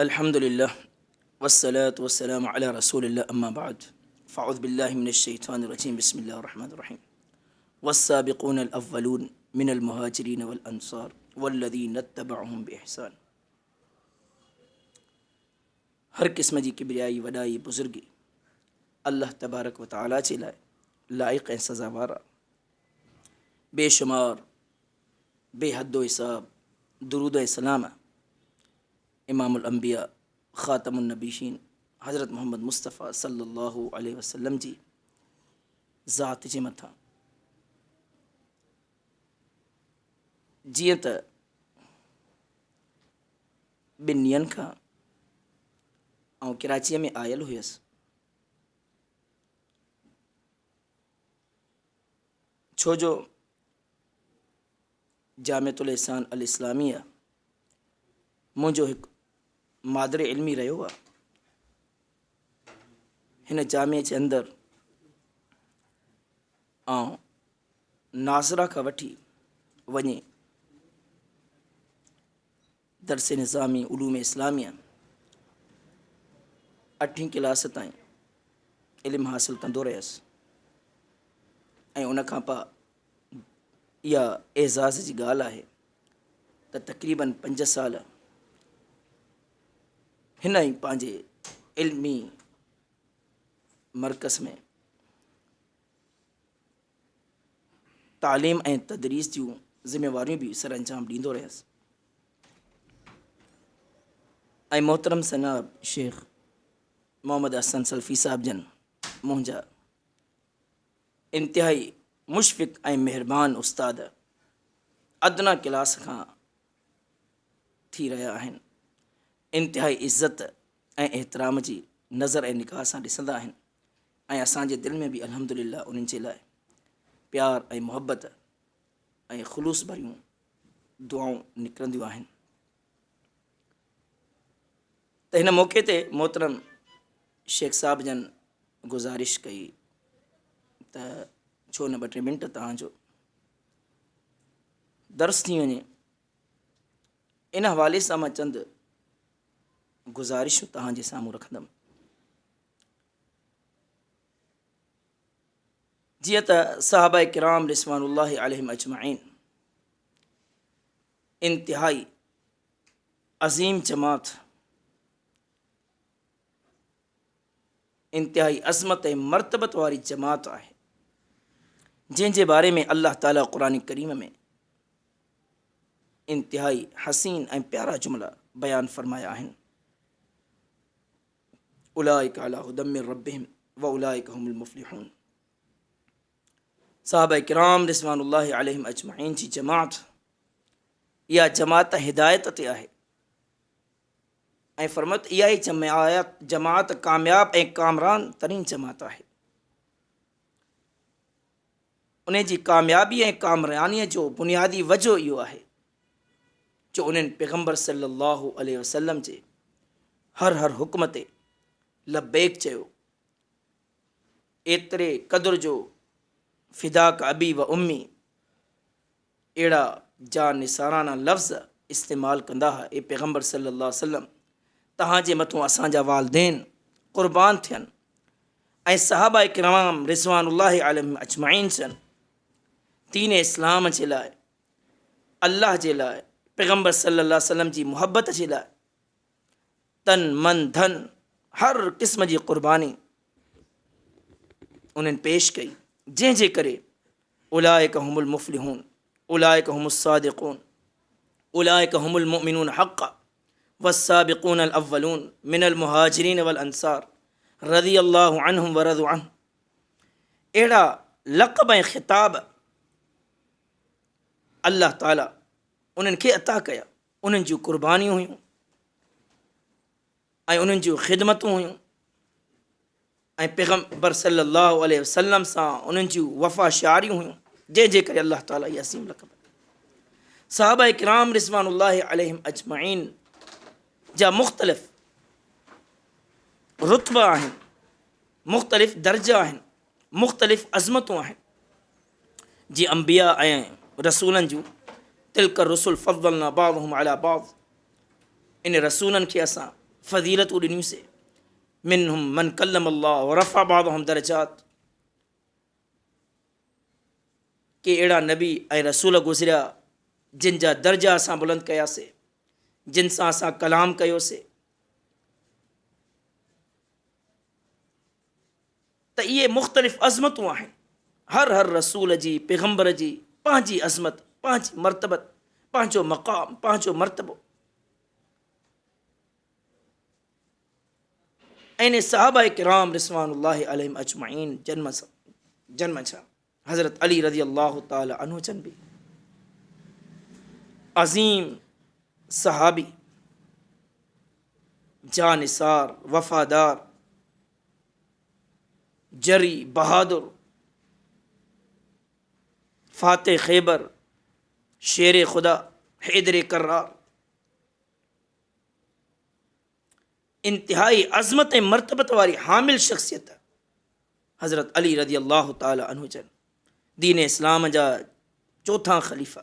अल्हम्दुलिल्लाह वस्सलातु वस्सलामु अला रसूलिल्लाह अम्मा बाद फ़अऊज़ु बिल्लाहि मिनश्शैतानिर रजीम बिस्मिल्लाहिर रहमानिर रहीम वस्साबिक़ूनल अव्वलून मिनल मुहाजिरीन वल अंसार वल्लज़ीना इत्तबअहुम बिइहसान। हर क़िस्म जी किबरियाई वॾाई बुज़ुर्गी अल्लाह तबारक व तआला जे लाइ लाइक़ ऐं सज़ावार आहे। बेशुमार बेहदो हिसाब दुरूद ऐं सलाम इमामुल अंबिया ख़ातमुन नबीशीन हज़रत मोहम्मद मुस्तफ़ा सल्लल्लाहु अलैहि वसल्लम जी ज़ात जे मथां। जीअं त ॿिनि ॾींहंनि खां ऐं कराचीअ में आयल हुयसि, छो जो जामिअतुल एहसान अल इस्लामिया मुंहिंजो हिकु मादर इल्मी रहियो आहे। हिन जामिअ जे अंदरि ऐं नाज़रा खां वठी वञे दर्स निज़ामी उलूम इस्लामिया 8वीं क्लास ताईं इल्मु हासिलु कंदो रहियसि ऐं उनखां पोइ इहा एज़ाज़ जी ॻाल्हि आहे त तक़रीबन 5 साल हिन ई पंहिंजे इल्मी मरकज़ में तालीम ऐं तदरीस जूं ज़िम्मेवारियूं बि सर अंजाम ॾींदो रहियसि। ऐं मोहतरम सनाब शेख मोहम्मद हसन सल्फ़ी साहिब जन मुंहिंजा इंतिहाई मुशफ़िक़ ऐं महिरबान उस्ताद अदना क्लास खां थी रहिया आहिनि। इंतिहाई इज़्ज़त ऐं एहतराम जी नज़र ऐं निगाह सां ॾिसंदा आहिनि ऐं असांजे दिलि में बि अल्हम्दुलिल्लाह उन्हनि जे लाइ प्यार ऐं मुहबत ऐं ख़ुलूस भरियूं दुआऊं निकिरंदियूं आहिनि। त हिन मौक़े ते मोहतरम शेख साहिब जन गुज़ारिश कई त छो न 2-3 मिंट तव्हांजो दर्स थी वञे। इन हवाले सां मां चंद गुज़ारिशूं तव्हांजे साम्हूं रखंदुमि। जीअं त सहाबा किराम रिज़वानुल्लाहि अलैहिम अजमईन इंतिहाई अज़ीम जमात, इंतिहाई अज़मत ऐं मर्तबत वारी जमात आहे, जंहिंजे बारे में अल्लाह ताला क़ुरान करीम में इंतिहाई हसीन ऐं प्यारा जुमला बयान फरमाया आहिनि। उलाइका अला हुदम मिन रब्बिहिम व उलाइका हुमुल मुफ़्लिहून। सहाबा किराम रिज़वानुल्लाहि अलैहिम अजमईन जी जमात, इहा जमात हिदायत ते आहे ऐं फरमत इहा ई जमात कामयाब ऐं कामरान तरीन जमात आहे। उन जी कामयाबी ऐं कामरानीअ जो बुनियादी वजह इहो आहे जो उन्हनि पैगम्बर सल्लल्लाहु अलैहि वसल्लम जे हर हुक्म ते लब्बैक चयो। एतिरे क़द्र जो फ़िदाक अबी व उम्मी अहिड़ा जा निसाराना लफ़्ज़ इस्तेमालु कंदा हुआ। ए पैगम्बर सल्लल्लाहु अलैहि वसल्लम, तव्हांजे मथां असांजा वालिदैन क़ुर्बान थियनि। ऐं सहाबा किराम रिज़वानुल्लाहि अलैहिम अजमईन सन दीन इस्लाम जे लाइ, अल्लाह जे लाइ, पैगम्बर सल्लल्लाहु अलैहि वसल्लम जी मुहबत जे लाइ तन मन धन हर क़िस्म जी क़ुर्बानी उन्हनि पेश कई, जंहिंजे करे उलाइका हुमुल मुफ़्लिहून, उलाइका हुमुस सादिक़ून, उलाइका हुमुल मुमिनून हक़्क़ा वस्साबिक़ूनल अव्वलून मिनल मुहाजिरीन वल अंसार रज़ियल्लाहु अन्हुम व रज़ू अन्हु। अहिड़ा लक़ब ऐं ख़िताब अल्लाह ताला उन्हनि खे अता कया। उन्हनि जूं क़ुर्बानियूं हुयूं ऐं उन्हनि जूं ख़िदमतूं हुयूं ऐं पैगम्बर सल्लल्लाहु अलैहि वसल्लम सां उन्हनि जूं वफ़ाशारियूं हुयूं, जंहिंजे करे अल्लाह ताला इहा असीम लक़ब। सहाबा किराम रिज़वानुल्लाहि अलैहिम अजमईन जा मुख़्तलिफ़ रुतबा आहिनि, मुख़्तलिफ़ दर्जा आहिनि, मुख़्तलिफ़ अज़मतूं आहिनि। जीअं अंबिया ऐं रसूलनि जूं तिलक रुसुल फ़ज़्ज़लना बाज़ुहुम अला बाज़, इन रसूलनि खे असां फ़ज़ीलतूं ॾिनियूं से मिनहुम मन कल्लम अल्लाह व रफ़ा बादहुम दरजात के अहिड़ा नबी ऐं रसूल गुज़रिया जिन जा दर्जा असां बुलंद कयासीं, जिन सां असां कलाम कयोसीं। त इहे मुख़्तलिफ़ अज़मतूं आहिनि। हर हर रसूल जी पैगम्बर जी पंहिंजी अज़मत, पंहिंजी मर्तबत, पंहिंजो मक़ाम, पंहिंजो मर्तबो। ऐं सहाबा किराम रिज़वानुल्लाहि अलैहिम अजमईन जन्म छा हज़रत अली रज़ी अल्लाह ताला अन्हु जन बि अज़ीम सहाबी, जानिसार, वफ़ादार, जरी, बहादुर, फ़ाते ख़ैबर, शेर खुदा, हैदर कर्रार, इंतहाई अज़मत ऐं मर्तबत वारी हामिल शख़्सियत हज़रत अली रज़ी अल्लाह ताला अन्हु जन, दीन इस्लाम जा चौथा ख़लीफ़ा।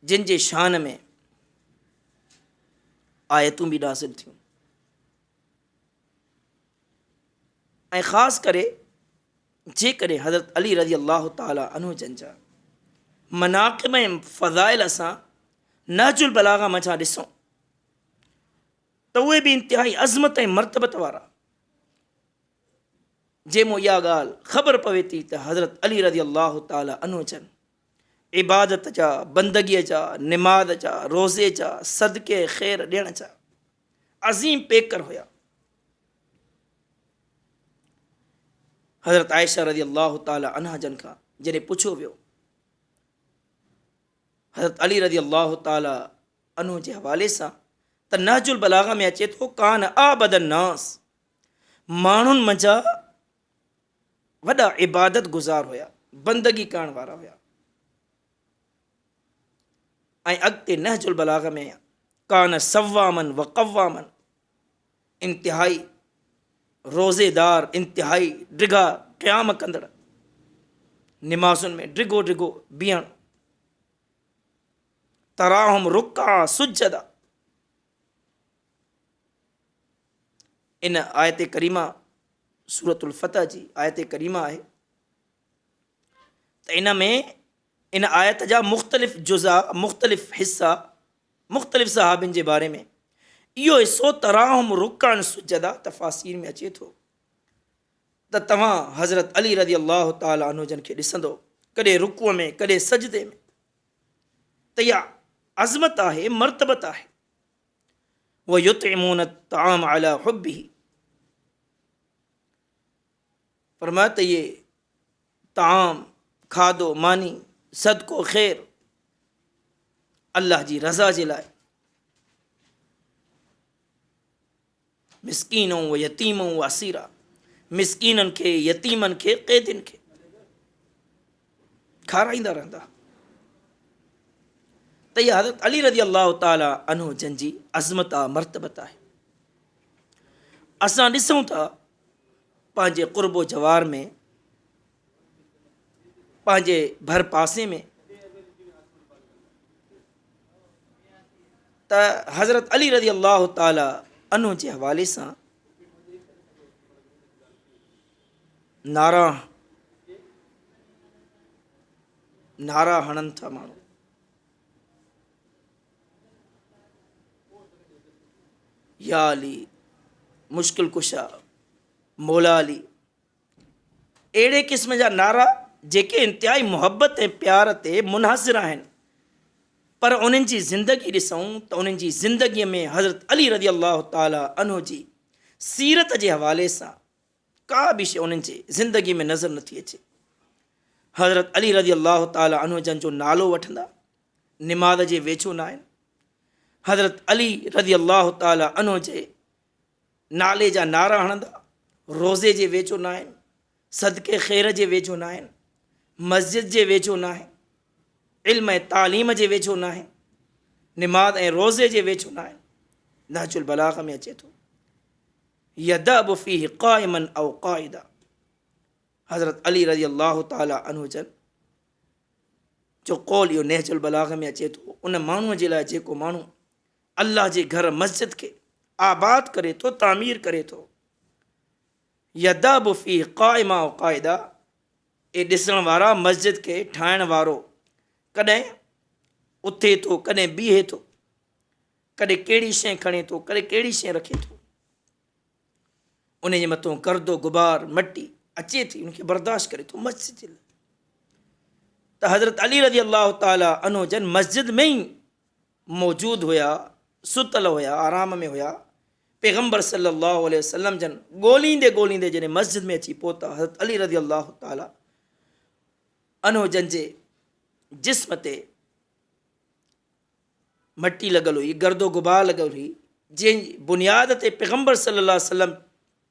जिन जे शान में आयतूं बि नाज़िल थियूं ऐं ख़ासि करे जेकॾहिं हज़रत अली रज़ी अल्लाह ताला अन्हु जन जा मनाक़िब ऐं फ़ज़ाइल असां नहजुल बलागा मथां ॾिसूं त उहे बि इंतिहाई अज़मत ऐं मर्तबत वारा। जंहिंमो इहा ॻाल्हि ख़बर पवे थी त हज़रत अली रज़ी अल्लाह ताला अन्हु जन इबादत जा, बंदगीअ जा, निमाज़ जा, रोज़े जा, सदके ख़ैर ॾियण जा अज़ीम पेकर हुया। हज़रत आयशा रज़ी अल्लाह ताला अन्हा जन खां जॾहिं पुछियो वियो, हज़रत अली रज़ी अल्लाह ताला अन्हु जे हवाले सां त नहजुल बलागा में अचे थो, कान आबदन नास, माण्हुनि मंझा वॾा इबादत गुज़ार हुया, बंदगी करण वारा हुया। ऐं अॻिते नहजुल बलागा में कान सवामन व क़वामन, इंतिहाई रोज़ेदार, इंतिहाई ड्रिघा क़याम कंदड़, निमाज़ुनि में ड्रिघो ड्रिघो बीहण, तराहुम रुका सुजदा। इन आयत करीमा सूरतुल फ़तह जी आयत करीमा आहे त इन में इन आयत जा मुख़्तलिफ़ जुज़ा, मुख़्तलिफ़ हिस्सा, मुख़्तलिफ़ सहाबिन जे बारे में इहो हिसो तराहुम रुकान सुजदा तफ़ासीर में अचे थो त तव्हां हज़रत अली रज़ी अल्लाह ताला अन्हु जन खे ॾिसंदो कॾहिं रुकुअ में, कॾहिं सजदे में, त इहा अज़मत आहे, मर्तबत आहे। व युतइमून ताम अला हुब्बिही, फरमाया त इहे ताम, खाधो, मानी, सदको ख़ैर अल्लाह जी रज़ा जे लाइ, मिस्कीनों व यतीमों व असीरा, मिस्कीननि खे, यतीमनि खे, क़ैदियुनि खे खाराईंदा रहंदा। त इहा हज़रत अली रज़ी अल्लाह ताला अन्हु जन जी अज़मत आहे, मर्तबत आहे। असां ॾिसूं था पंहिंजे क़ुर्बो जवार में, पंहिंजे भर पासे में त हज़रत अली रज़ी अल्लाह ताला अन्हु जे हवाले सां नारा हणनि था माण्हू। या अली, मुश्किल कुशा, मौला अली, अहिड़े क़िस्म जा नारा जेके इंतिहाई मुहबत ऐं प्यार ते मुनहसिर आहिनि। पर उन्हनि जी ज़िंदगी ॾिसूं त उन्हनि जी ज़िंदगीअ में हज़रत अली रज़ी अल्लाह ताला अन्हु जी सीरत जे हवाले सां का बि शइ उन्हनि जी ज़िंदगी में नज़र नथी अचे। हज़रत अली रज़ी अल्लाह ताला अन्हु जन जो नालो वठंदा, निमाज़ जे वेझो न आहिनि। हज़रत अली रज़ी अल्लाह ताला अन्हु जे नाले जा नारा हणंदा, रोज़े जे वेझो न आहिनि, सदके ख़ैर जे वेझो न आहिनि, मस्जिद जे वेझो न आहिनि, इल्म ऐं तालीम जे वेझो न आहिनि, निमाज़ ऐं रोज़े जे वेझो न आहिनि। नहजुल बलागा में अचे थो, यदअबु फ़ीहि क़ाइमन औ क़ाइदा। हज़रत अली रज़ी अल्लाह ताला अन्हु जन जो कौल इहो नहजुल बलाग में अचे थो, उन माण्हूअ जे लाइ जेको माण्हू अल्लाह जे घर मस्जिद खे आबाद करे थो, तामीर करे थो, यदाब फी क़ाइमा व क़ाइदा, ए ॾिसण वारा मस्जिद खे ठाहिण वारो कॾहिं उथे थो, कॾहिं बीहे थो, कॾहिं कहिड़ी शइ खणे थो, कॾहिं कहिड़ी शइ रखे थो, उन जे मथां गर्दो गुबार मटी अचे थी, उनखे बर्दाश्त करे थो मस्जिद जे लाइ। त हज़रत अली रज़ी अल्लाह ताला अन्हु जन मस्जिद में ई मौजूदु हुया, सुतल हुया, आराम में हुया। पैगम्बर सल्लल्लाहु अलैहि वसल्लम जन ॻोल्हींदे ॻोल्हींदे जॾहिं मस्जिद में अची पहुता, हज़रत अली रज़ी अल्लाह ताला अन्हु जन जे जिस्म ते मटी लॻल हुई, गर्दो गुबार लॻल हुई, जंहिंजी बुनियाद ते पैगम्बर सल्लल्लाहु अलैहि वसल्लम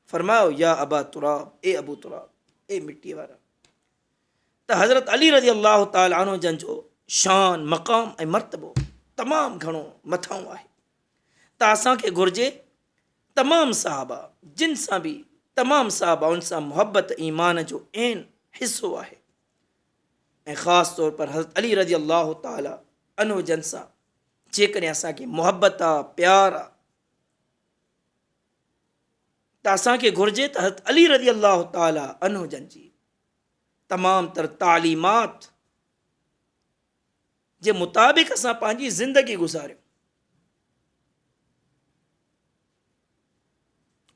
फरमायो, या अबा तुराब, ए अबू तुराब, ए मिट्टी वारा। त हज़रत अली रज़ी अल्लाह ताला अन्हु जन जो शान, मक़ाम ऐं मर्तबो तमामु घणो मथां आहे। त असांखे घुरिजे तमामु साहबा, जिन सां बि तमामु साहबा, उन सां मुहबत ईमान जो ऐन हिसो आहे, ऐं ख़ासि तौर पर हज़रत अली रज़ी अल्लाह ताला अन्हु जन सां जेकॾहिं असांखे मुहबत आहे, प्यार आहे, त असांखे घुरिजे त हज़रत अली रज़ी अल्लाह ताला अन्हु जन जी तमामु तर तालीमात जे मुताबिक़ असां पंहिंजी ज़िंदगी गुज़ारियूं।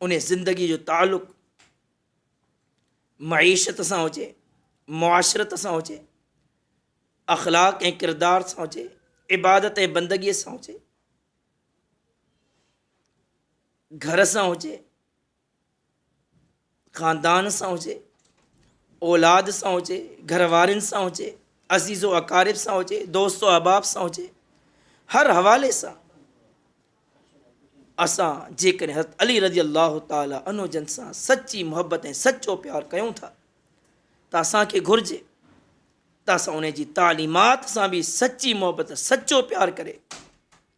उन ज़िंदगी जो तालुक़ मईशत सां हुजे, मुआशरत सां हुजे, अख़लाक ऐं किरदार सां हुजे, इबादत ऐं बंदगीअ सां हुजे, घर सां हुजे, ख़ानदान सां हुजे, औलाद सां हुजे, घर वारनि सां हुजे, अज़ीज़ो अकारिब सां हुजे, दोस्तो अहबाब सां हुजे, हर हवाले सां असां जेकॾहिं हज़रत अली रज़ी अल्लाह ताला अन्हु जन सां सची मुहबत ऐं सचो प्यारु कयूं था, त असांखे घुरिजे त असां उन जी तालीमात सां बि सची मुहबत, सचो प्यारु करे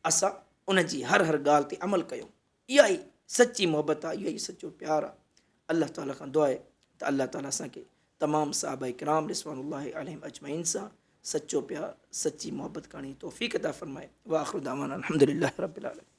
असां उन जी हर हर ॻाल्हि ते अमल कयूं। इहा ई सची मुहबत आहे, इहो ई सचो प्यारु आहे। अल्लाह ताला खां दुआ आहे त अल्लाह ताला असांखे तमामु साहबा किराम रिज़वानुल्लाहि अलैहिम अजमईन सां सचो प्यारु, सची मुहबत करण जी तौफ़ीक़ अता फ़रमाए। व आख़िरु दावाना अल्हम्दुलिल्लाहि रब्बिल आलमीन।